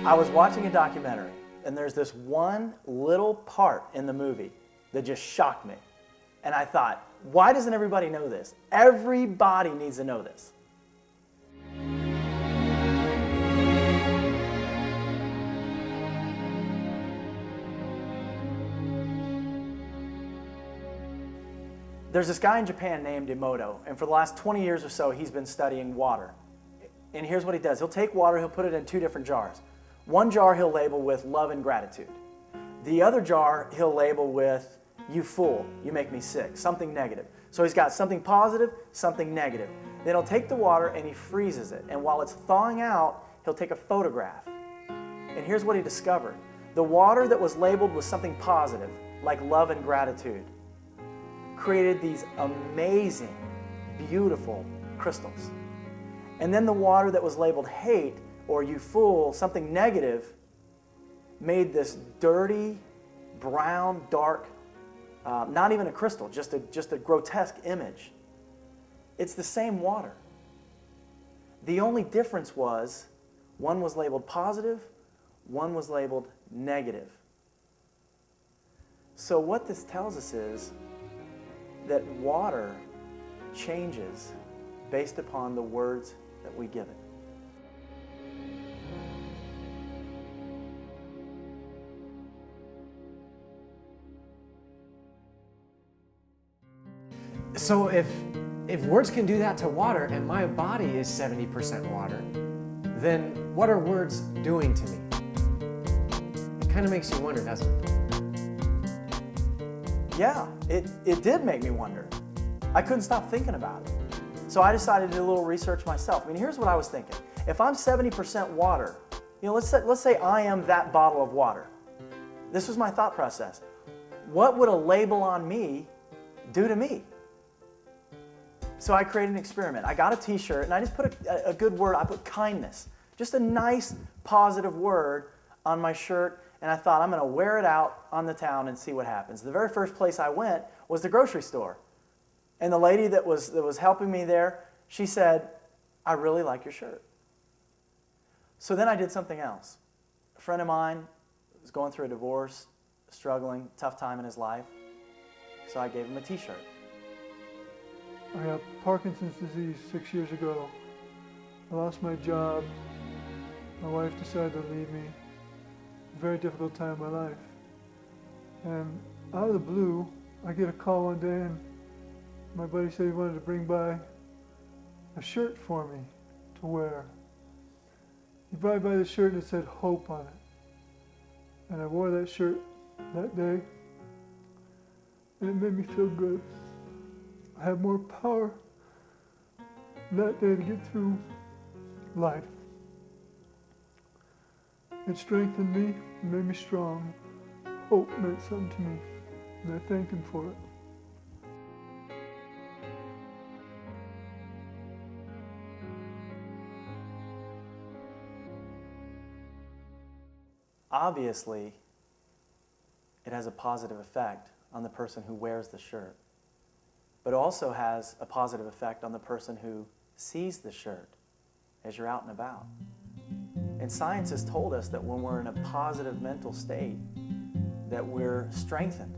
I was watching a documentary, and there's this one little part in the movie that just shocked me. And I thought, why doesn't everybody know this? Everybody needs to know this. There's this guy in Japan named Emoto, and for the last 20 years or so, he's been studying water. And here's what he does. He'll take water, he'll put it in two different jars. One jar he'll label with love and gratitude. The other jar he'll label with, you fool, you make me sick, something negative. So he's got something positive, something negative. Then he'll take the water and he freezes it. And while it's thawing out, he'll take a photograph. And here's what he discovered. The water that was labeled with something positive, like love and gratitude, created these amazing, beautiful crystals. And then the water that was labeled hate, or you fool, something negative, made this dirty, brown, dark, not even a crystal, just a grotesque image. It's the same water. The only difference was one was labeled positive, one was labeled negative. So what this tells us is that water changes based upon the words that we give it. So if words can do that to water and my body is 70% water, then what are words doing to me? It kind of makes you wonder, doesn't it? Yeah, it did make me wonder. I couldn't stop thinking about it. So I decided to do a little research myself. I mean, here's what I was thinking. If I'm 70% water, let's say I am that bottle of water. This was my thought process. What would a label on me do to me? So I created an experiment. I got a t-shirt and I just put a good word. I put kindness, just a nice positive word on my shirt. And I thought, I'm going to wear it out on the town and see what happens. The very first place I went was the grocery store. And the lady that was helping me there, she said, I really like your shirt. So then I did something else. A friend of mine was going through a divorce, struggling, tough time in his life. So I gave him a t-shirt. I got Parkinson's disease 6 years ago. I lost my job. My wife decided to leave me. A very difficult time in my life. And out of the blue, I get a call one day and my buddy said he wanted to bring by a shirt for me to wear. He brought by the shirt and it said hope on it. And I wore that shirt that day and it made me feel good. I had more power that day to get through life. It strengthened me, it made me strong. Hope meant something to me, and I thanked him for it. Obviously, it has a positive effect on the person who wears the shirt, but also has a positive effect on the person who sees the shirt as you're out and about. And science has told us that when we're in a positive mental state, that we're strengthened.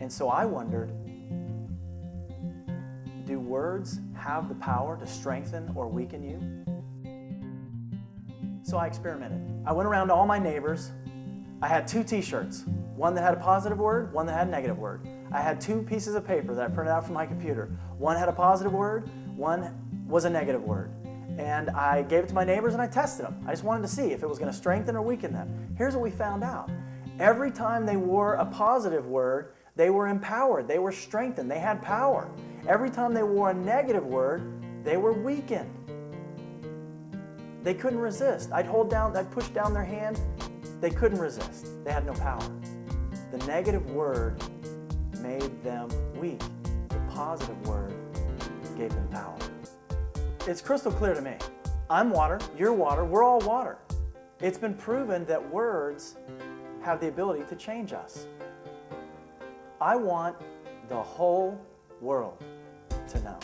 And so I wondered, do words have the power to strengthen or weaken you? So I experimented. I went around to all my neighbors. I had two t-shirts, one that had a positive word, one that had a negative word. I had two pieces of paper that I printed out from my computer. One had a positive word, one was a negative word. And I gave it to my neighbors and I tested them. I just wanted to see if it was going to strengthen or weaken them. Here's what we found out. Every time they wore a positive word, they were empowered, they were strengthened, they had power. Every time they wore a negative word, they were weakened. They couldn't resist. I'd push down their hand, they couldn't resist. They had no power. The negative word made them weak. The positive word gave them power. It's crystal clear to me. I'm water, you're water, we're all water. It's been proven that words have the ability to change us. I want the whole world to know.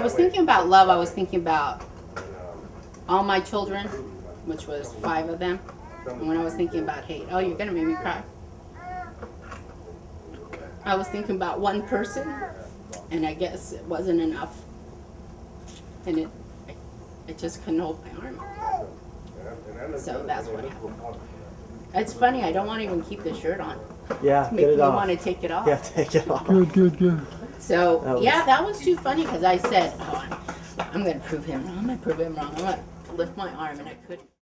was thinking about love, I was thinking about all my children, which was 5 of them. And when I was thinking about hate, oh, you're gonna make me cry. I was thinking about one person, and I guess it wasn't enough. And I just couldn't hold my arm. So that's what happened. It's funny, I don't want to even keep the shirt on. Yeah, Make get me it off. want to take it off. Yeah, take it off. Good, good, good. So, yeah, that was too funny because I said, oh, I'm going to prove him wrong. I'm going to prove him wrong. I'm going to lift my arm, and I couldn't.